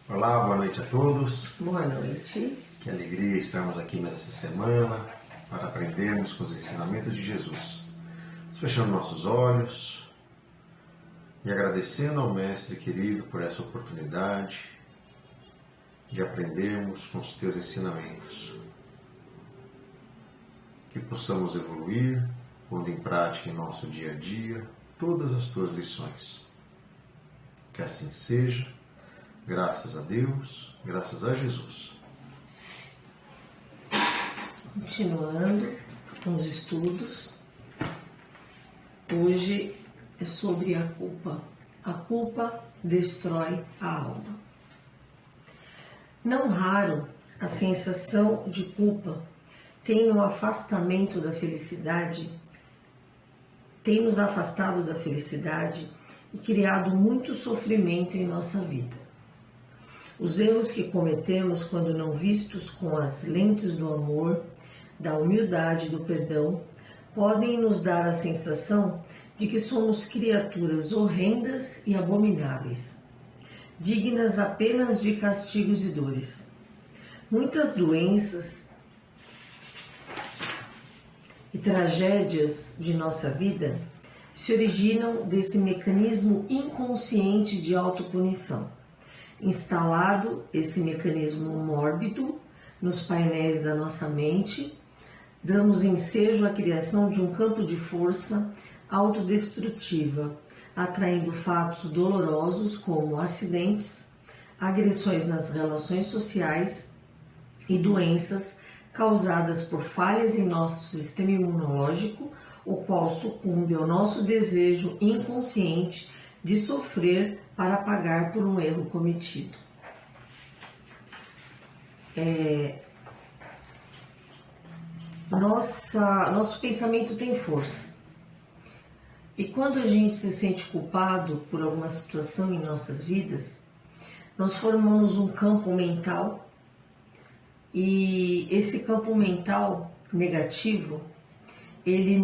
Olá, boa noite a todos. Boa noite. Que alegria estarmos aqui nessa semana para aprendermos com os ensinamentos de Jesus. Fechando nossos olhos e agradecendo ao Mestre querido por essa oportunidade de aprendermos com os teus ensinamentos. Que possamos evoluir, pondo em prática em nosso dia a dia todas as tuas lições. Que assim seja, graças a Deus, graças a Jesus. Continuando com os estudos, hoje é sobre a culpa. A culpa destrói a alma. Não raro, a sensação de culpa tem nos afastado da felicidade e criado muito sofrimento em nossa vida. Os erros que cometemos quando não vistos com as lentes do amor, da humildade e do perdão, podem nos dar a sensação de que somos criaturas horrendas e abomináveis, dignas apenas de castigos e dores. Muitas doenças e tragédias de nossa vida se originam desse mecanismo inconsciente de autopunição. Instalado esse mecanismo mórbido nos painéis da nossa mente, damos ensejo à criação de um campo de força autodestrutiva, atraindo fatos dolorosos como acidentes, agressões nas relações sociais e doenças causadas por falhas em nosso sistema imunológico, o qual sucumbe ao nosso desejo inconsciente de sofrer para pagar por um erro cometido. Nosso pensamento tem força. E quando a gente se sente culpado por alguma situação em nossas vidas, nós formamos um campo mental e esse campo mental negativo, ele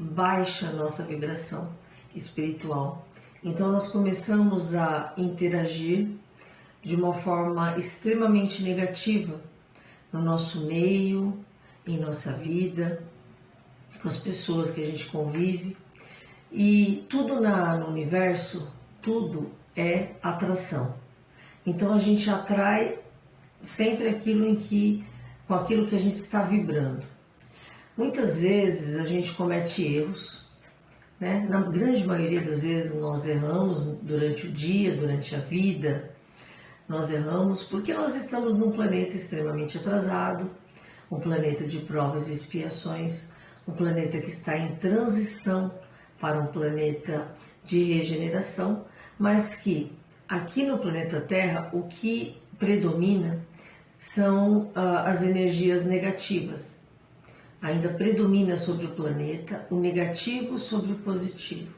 baixa a nossa vibração espiritual. Então nós começamos a interagir de uma forma extremamente negativa no nosso meio, em nossa vida, com as pessoas que a gente convive. E tudo no universo, tudo é atração. Então a gente atrai sempre com aquilo que a gente está vibrando. Muitas vezes a gente comete erros, né? Na grande maioria das vezes nós erramos durante o dia, durante a vida. Nós erramos porque nós estamos num planeta extremamente atrasado, um planeta de provas e expiações, um planeta que está em transição para um planeta de regeneração, mas que aqui no planeta Terra o que predomina são as energias negativas. Ainda predomina sobre o planeta o negativo sobre o positivo.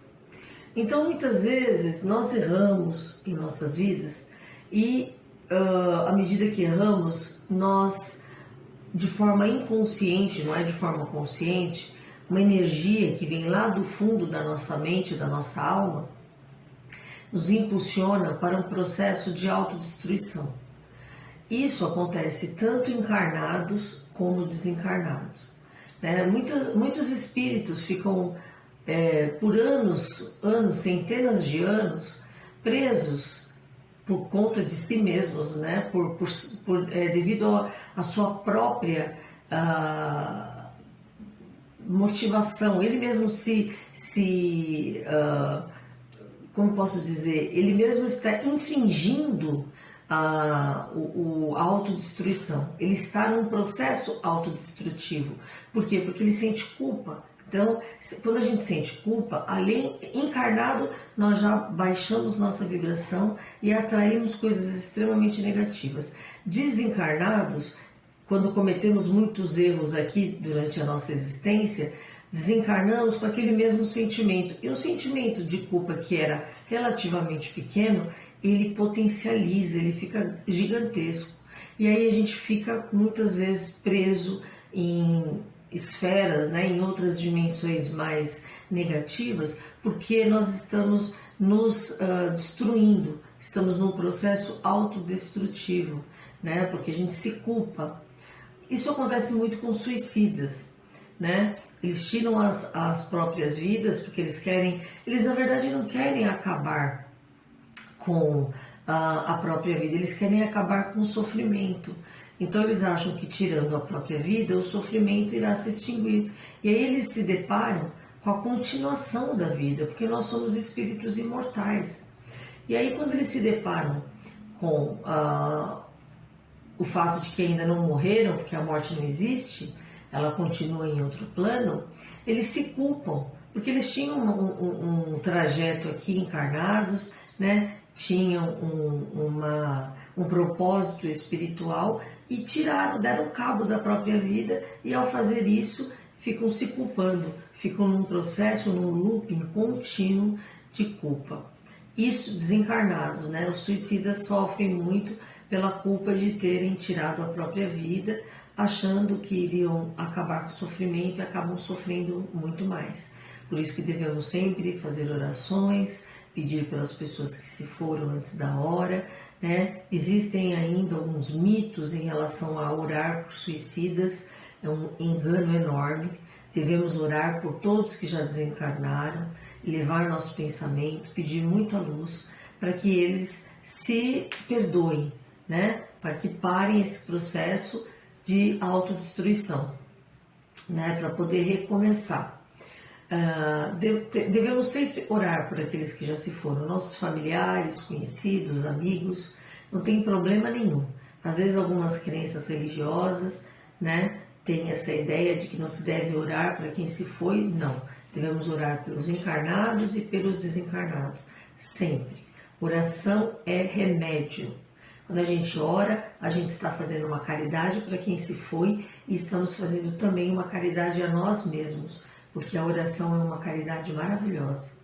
Então muitas vezes nós erramos em nossas vidas e à medida que erramos, nós de forma inconsciente, não é de forma consciente, uma energia que vem lá do fundo da nossa mente, da nossa alma, nos impulsiona para um processo de autodestruição. Isso acontece tanto encarnados como desencarnados. Muitos espíritos ficam por anos, centenas de anos, presos por conta de si mesmos, né? Devido à sua própria motivação. Ele mesmo como posso dizer, ele mesmo está infringindo a autodestruição. Ele está num processo autodestrutivo. Por quê? Porque ele sente culpa. Então, quando a gente sente culpa, além encarnado, nós já baixamos nossa vibração e atraímos coisas extremamente negativas. Desencarnados, quando cometemos muitos erros aqui durante a nossa existência, desencarnamos com aquele mesmo sentimento. E um sentimento de culpa que era relativamente pequeno, ele potencializa, ele fica gigantesco. E aí a gente fica muitas vezes preso em esferas, né, em outras dimensões mais negativas, porque nós estamos nos destruindo, estamos num processo autodestrutivo, né? Porque a gente se culpa. Isso acontece muito com suicidas, né? Eles tiram as próprias vidas porque eles na verdade não querem acabar com a própria vida, eles querem acabar com o sofrimento. Então eles acham que tirando a própria vida, o sofrimento irá se extinguir. E aí eles se deparam com a continuação da vida, porque nós somos espíritos imortais. E aí quando eles se deparam com o fato de que ainda não morreram, porque a morte não existe, ela continua em outro plano, eles se culpam, porque eles tinham um trajeto aqui encarnados, né? Tinham um propósito espiritual e deram cabo da própria vida, e ao fazer isso ficam se culpando, ficam num processo, num looping contínuo de culpa. Isso desencarnados, né? Os suicidas sofrem muito pela culpa de terem tirado a própria vida, achando que iriam acabar com o sofrimento e acabam sofrendo muito mais. Por isso que devemos sempre fazer orações, pedir pelas pessoas que se foram antes da hora, né? Existem ainda alguns mitos em relação a orar por suicidas, é um engano enorme. Devemos orar por todos que já desencarnaram, levar nosso pensamento, pedir muita luz para que eles se perdoem, né? Para que parem esse processo de autodestruição, né? Para poder recomeçar. Devemos sempre orar por aqueles que já se foram, nossos familiares, conhecidos, amigos, não tem problema nenhum. Às vezes algumas crenças religiosas, né, têm essa ideia de que não se deve orar para quem se foi. Não, devemos orar pelos encarnados e pelos desencarnados, sempre. Oração é remédio. Quando a gente ora, a gente está fazendo uma caridade para quem se foi e estamos fazendo também uma caridade a nós mesmos, porque a oração é uma caridade maravilhosa.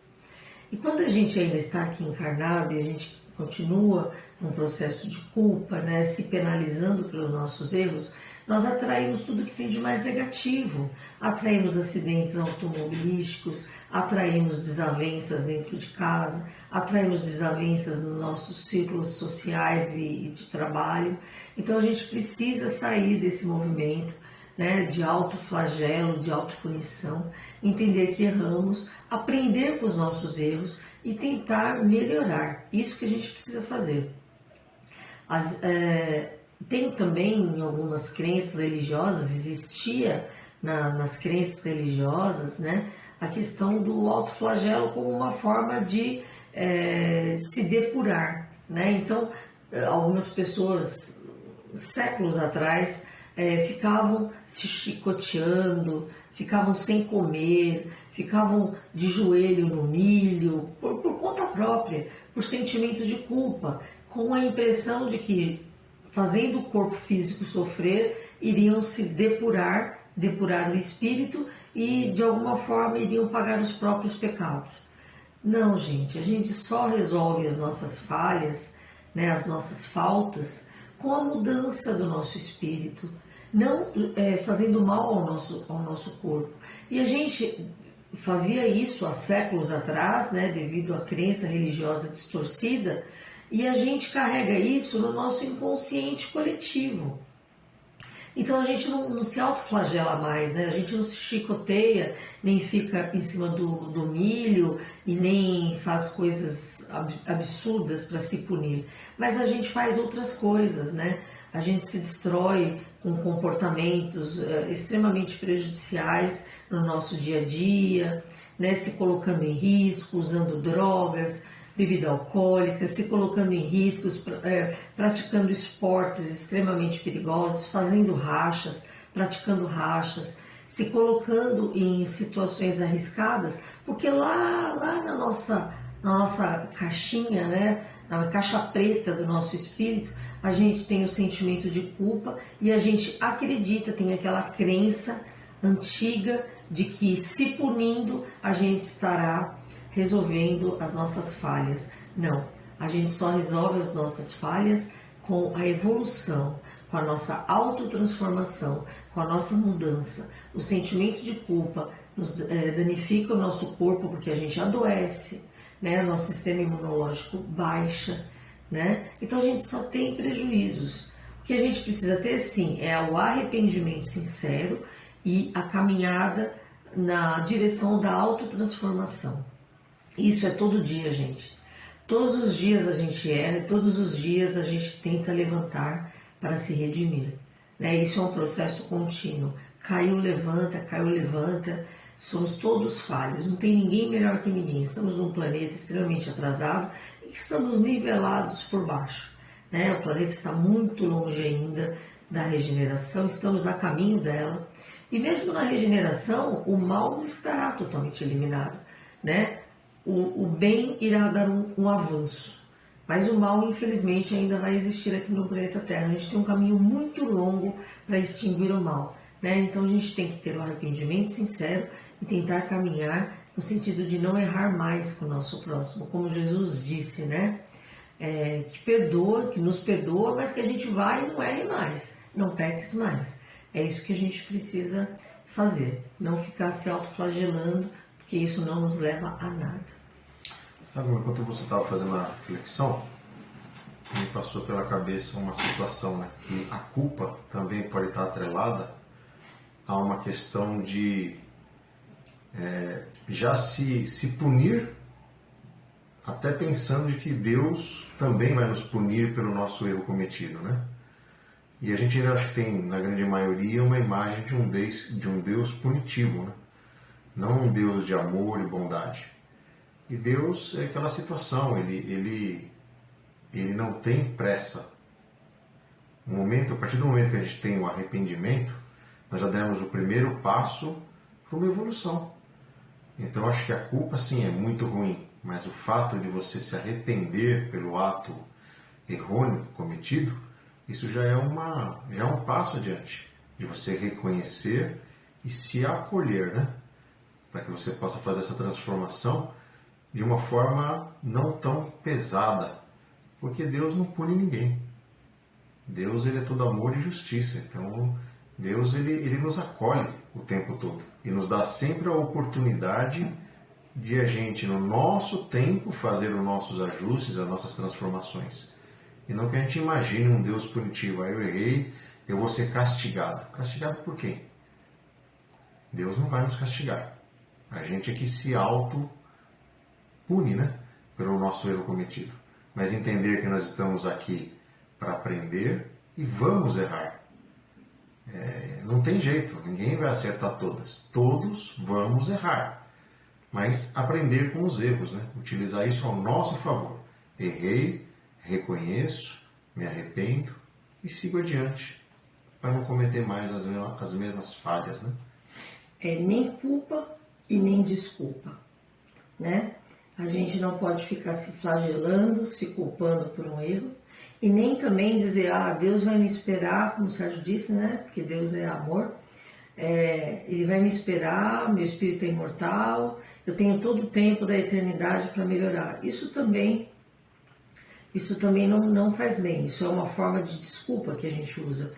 E quando a gente ainda está aqui encarnado e a gente continua num processo de culpa, né, se penalizando pelos nossos erros, nós atraímos tudo que tem de mais negativo. Atraímos acidentes automobilísticos, atraímos desavenças dentro de casa, atraímos desavenças nos nossos círculos sociais e de trabalho. Então a gente precisa sair desse movimento, né, de autoflagelo, de autopunição, entender que erramos, aprender com os nossos erros e tentar melhorar. Isso que a gente precisa fazer. Tem também em algumas crenças religiosas, existia nas crenças religiosas, né, a questão do autoflagelo como uma forma de se depurar, né? Então, algumas pessoas, séculos atrás, ficavam se chicoteando, ficavam sem comer, ficavam de joelho no milho, por conta própria, por sentimento de culpa, com a impressão de que, fazendo o corpo físico sofrer, iriam se depurar o espírito e, de alguma forma, iriam pagar os próprios pecados. Não, gente, a gente só resolve as nossas falhas, né, as nossas faltas, com a mudança do nosso espírito, não fazendo mal ao nosso corpo. E a gente fazia isso há séculos atrás, né, devido à crença religiosa distorcida, e a gente carrega isso no nosso inconsciente coletivo. Então a gente não se autoflagela mais, né? A gente não se chicoteia, nem fica em cima do milho e nem faz coisas absurdas para se punir. Mas a gente faz outras coisas, né? A gente se destrói com comportamentos extremamente prejudiciais no nosso dia a dia, né? Se colocando em risco, usando drogas, bebida alcoólica, se colocando em riscos, praticando esportes extremamente perigosos, fazendo rachas, praticando rachas, se colocando em situações arriscadas, porque lá na nossa caixinha, né, na caixa preta do nosso espírito, a gente tem o sentimento de culpa e a gente acredita, tem aquela crença antiga de que, se punindo, a gente estará resolvendo as nossas falhas. Não, a gente só resolve as nossas falhas com a evolução, com a nossa autotransformação, com a nossa mudança. O sentimento de culpa nos danifica o nosso corpo porque a gente adoece, né? Nosso sistema imunológico baixa, né? Então a gente só tem prejuízos. O que a gente precisa ter, sim, é o arrependimento sincero e a caminhada na direção da autotransformação. Isso é todo dia, gente. Todos os dias a gente erra e todos os dias a gente tenta levantar para se redimir, né? Isso é um processo contínuo. Caiu, levanta. Somos todos falhos, não tem ninguém melhor que ninguém. Estamos num planeta extremamente atrasado e estamos nivelados por baixo, né? O planeta está muito longe ainda da regeneração, estamos a caminho dela. E mesmo na regeneração, o mal não estará totalmente eliminado, né? O bem irá dar um avanço, mas o mal, infelizmente, ainda vai existir aqui no planeta Terra. A gente tem um caminho muito longo para extinguir o mal, né? Então a gente tem que ter um arrependimento sincero e tentar caminhar no sentido de não errar mais com o nosso próximo, como Jesus disse, né? Que perdoa, que nos perdoa, mas que a gente vai e não erre mais, não peques mais. É isso que a gente precisa fazer, não ficar se autoflagelando, porque isso não nos leva a nada. Sabe, enquanto você estava fazendo a reflexão, me passou pela cabeça uma situação, né? Que a culpa também pode estar atrelada a uma questão de já se punir, até pensando de que Deus também vai nos punir pelo nosso erro cometido, né? E a gente ainda acho que tem, na grande maioria, uma imagem de um Deus punitivo, né? Não um Deus de amor e bondade. E Deus é aquela situação, ele não tem pressa. A partir do momento que a gente tem o arrependimento, nós já demos o primeiro passo para uma evolução. Então acho que a culpa sim é muito ruim, mas o fato de você se arrepender pelo ato errôneo cometido, isso já é um passo adiante, de você reconhecer e se acolher, né? Para que você possa fazer essa transformação de uma forma não tão pesada, porque Deus não pune ninguém. Deus, ele é todo amor e justiça, então Deus, ele nos acolhe o tempo todo e nos dá sempre a oportunidade de a gente, no nosso tempo, fazer os nossos ajustes, as nossas transformações. E não que a gente imagine um Deus punitivo. Eu errei, eu vou ser castigado. Castigado por quem? Deus não vai nos castigar. A gente é que se auto-pune, né? Pelo nosso erro cometido. Mas entender que nós estamos aqui para aprender e vamos errar. Não tem jeito, ninguém vai acertar todas. Todos vamos errar. Mas aprender com os erros, né? Utilizar isso ao nosso favor. Errei, reconheço, me arrependo e sigo adiante, para não cometer mais as mesmas falhas, né? Nem culpa e nem desculpa, né? A gente não pode ficar se flagelando, se culpando por um erro, e nem também dizer, Deus vai me esperar, como o Sérgio disse, né? Porque Deus é amor, Ele vai me esperar, meu espírito é imortal, eu tenho todo o tempo da eternidade para melhorar. Isso também não faz bem, isso é uma forma de desculpa que a gente usa.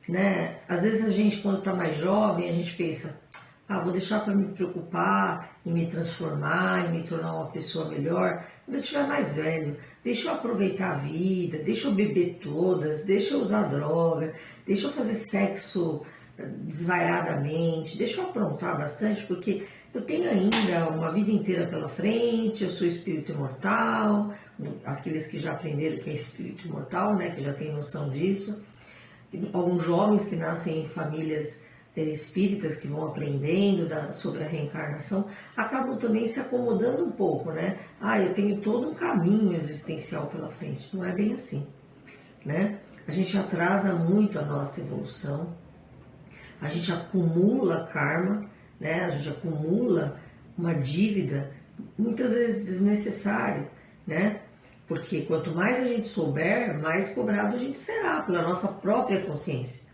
Né? Às vezes a gente, quando está mais jovem, a gente pensa, vou deixar para me preocupar em me transformar, em me tornar uma pessoa melhor. Quando eu estiver mais velho, deixa eu aproveitar a vida, deixa eu beber todas, deixa eu usar droga, deixa eu fazer sexo desvairadamente, deixa eu aprontar bastante, porque eu tenho ainda uma vida inteira pela frente, eu sou espírito imortal, aqueles que já aprenderam que é espírito imortal, né, que já têm noção disso. Alguns jovens que nascem em famílias espíritas que vão aprendendo sobre a reencarnação, acabam também se acomodando um pouco, né? Eu tenho todo um caminho existencial pela frente. Não é bem assim, né? A gente atrasa muito a nossa evolução, a gente acumula karma, né? A gente acumula uma dívida, muitas vezes desnecessária, né? Porque quanto mais a gente souber, mais cobrado a gente será pela nossa própria consciência.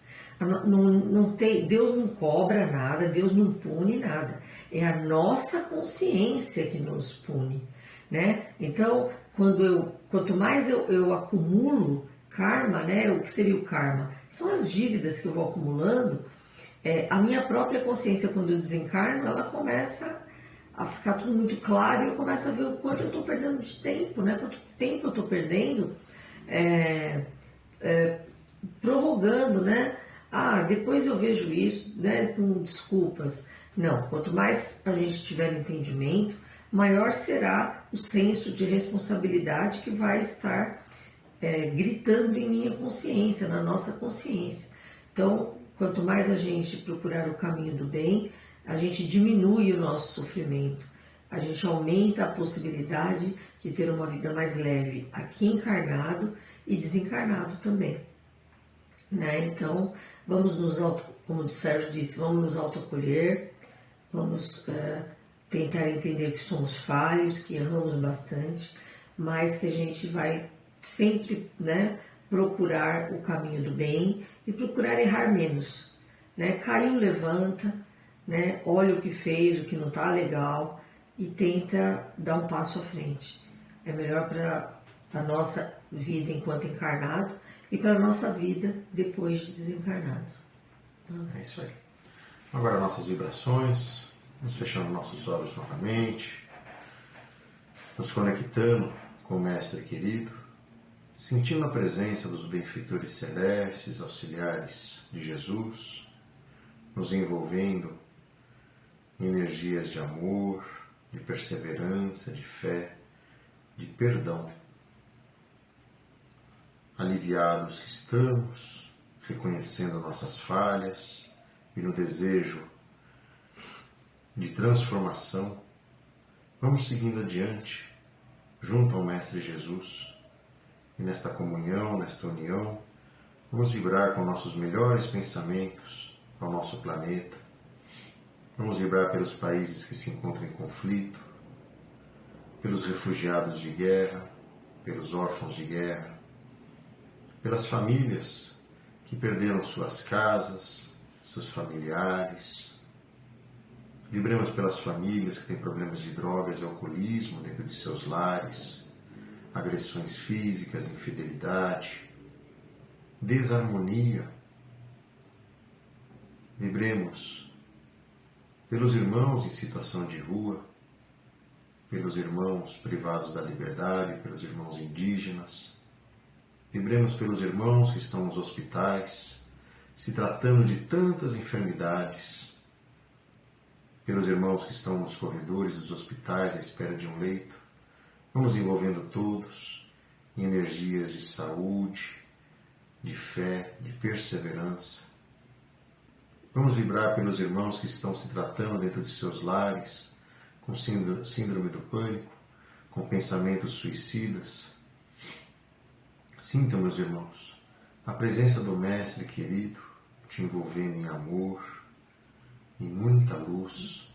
Deus não cobra nada, Deus não pune nada. É a nossa consciência que nos pune, né? Então, quanto mais eu acumulo karma, né? O que seria o karma? São as dívidas que eu vou acumulando. A minha própria consciência, quando eu desencarno, ela começa a ficar tudo muito claro e eu começo a ver o quanto eu estou perdendo de tempo, né? Quanto tempo eu estou perdendo prorrogando, né? Ah, depois eu vejo isso, né? Com desculpas. Não, quanto mais a gente tiver entendimento, maior será o senso de responsabilidade que vai estar gritando em minha consciência, na nossa consciência. Então, quanto mais a gente procurar o caminho do bem, a gente diminui o nosso sofrimento, a gente aumenta a possibilidade de ter uma vida mais leve aqui encarnado e desencarnado também. Né? Então, vamos como o Sérgio disse, vamos nos autoacolher, vamos tentar entender que somos falhos, que erramos bastante, mas que a gente vai sempre, né, procurar o caminho do bem e procurar errar menos. Né? Caiu, levanta, né? Olha o que fez, o que não está legal e tenta dar um passo à frente. É melhor para a nossa vida enquanto encarnado e para a nossa vida depois de desencarnados. É isso aí. Agora nossas vibrações, nos fechando nossos olhos novamente, nos conectando com o Mestre querido, sentindo a presença dos benfeitores celestes, auxiliares de Jesus, nos envolvendo em energias de amor, de perseverança, de fé, de perdão. Aliviados que estamos, reconhecendo nossas falhas e no desejo de transformação, vamos seguindo adiante, junto ao Mestre Jesus. E nesta comunhão, nesta união, vamos vibrar com nossos melhores pensamentos ao nosso planeta. Vamos vibrar pelos países que se encontram em conflito, pelos refugiados de guerra, pelos órfãos de guerra, pelas famílias que perderam suas casas, seus familiares. Vibremos pelas famílias que têm problemas de drogas e alcoolismo dentro de seus lares, agressões físicas, infidelidade, desarmonia. Vibremos pelos irmãos em situação de rua, pelos irmãos privados da liberdade, pelos irmãos indígenas. Vibremos pelos irmãos que estão nos hospitais, se tratando de tantas enfermidades, pelos irmãos que estão nos corredores dos hospitais à espera de um leito. Vamos envolvendo todos em energias de saúde, de fé, de perseverança. Vamos vibrar pelos irmãos que estão se tratando dentro de seus lares, com síndrome do pânico, com pensamentos suicidas. Sintam, meus irmãos, a presença do Mestre querido te envolvendo em amor, em muita luz.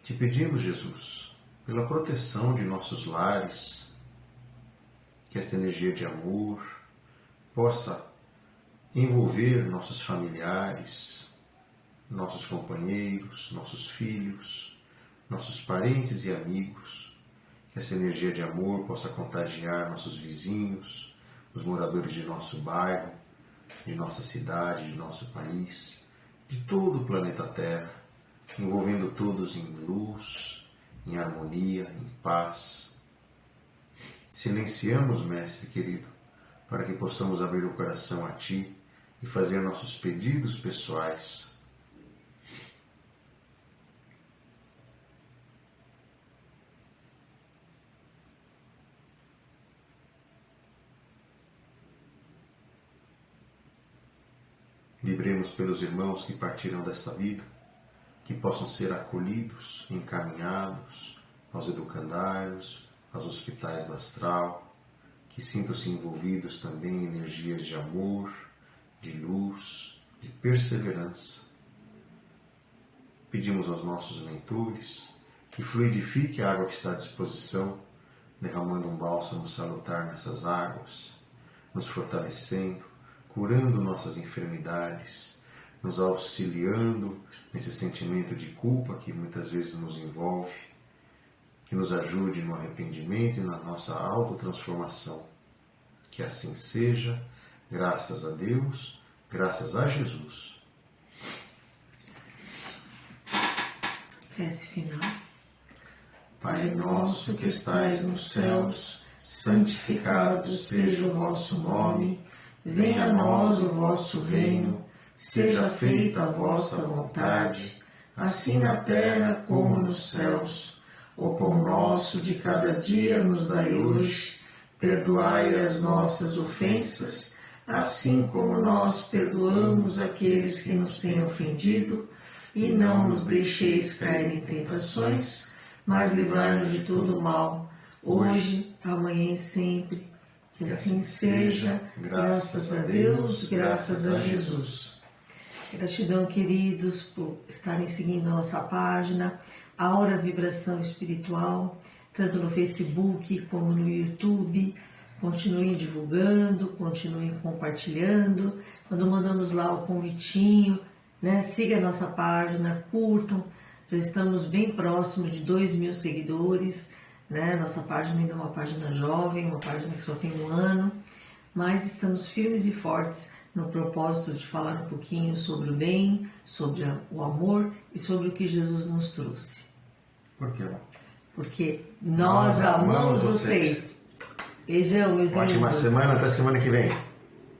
Te pedimos, Jesus, pela proteção de nossos lares, que esta energia de amor possa envolver nossos familiares, nossos companheiros, nossos filhos, nossos parentes e amigos, que essa energia de amor possa contagiar nossos vizinhos, os moradores de nosso bairro, de nossa cidade, de nosso país, de todo o planeta Terra, envolvendo todos em luz, em harmonia, em paz. Silenciamos, Mestre querido, para que possamos abrir o coração a Ti e fazer nossos pedidos pessoais. Vibremos pelos irmãos que partiram desta vida, que possam ser acolhidos, encaminhados aos educandários, aos hospitais do astral, que sintam-se envolvidos também em energias de amor, de luz, de perseverança. Pedimos aos nossos mentores que fluidifique a água que está à disposição, derramando um bálsamo salutar nessas águas, nos fortalecendo, curando nossas enfermidades, nos auxiliando nesse sentimento de culpa que muitas vezes nos envolve, que nos ajude no arrependimento e na nossa autotransformação. Que assim seja, graças a Deus, graças a Jesus. prece final. Pai nosso que estais nos céus, santificado seja o vosso nome, venha a nós o vosso reino, seja feita a vossa vontade, assim na terra como nos céus. O pão nosso de cada dia nos dai hoje, perdoai as nossas ofensas, assim como nós perdoamos aqueles que nos têm ofendido, e não nos deixeis cair em tentações, mas livrai-nos de todo o mal, hoje, amanhã e sempre. Que assim seja, graças a Deus, graças a Jesus. Gratidão, queridos, por estarem seguindo a nossa página, Aura Vibração Espiritual, tanto no Facebook como no YouTube. Continuem divulgando, continuem compartilhando. Quando mandamos lá o convitinho, né, siga a nossa página, curtam. Já estamos bem próximo de 2.000 seguidores, né? Nossa página ainda é uma página jovem, uma página que só tem 1 ano, mas estamos firmes e fortes no propósito de falar um pouquinho sobre o bem, sobre o amor e sobre o que Jesus nos trouxe. Por que não? Porque nós amamos vocês. Beijão, meus lindos. Ótima semana, até semana que vem.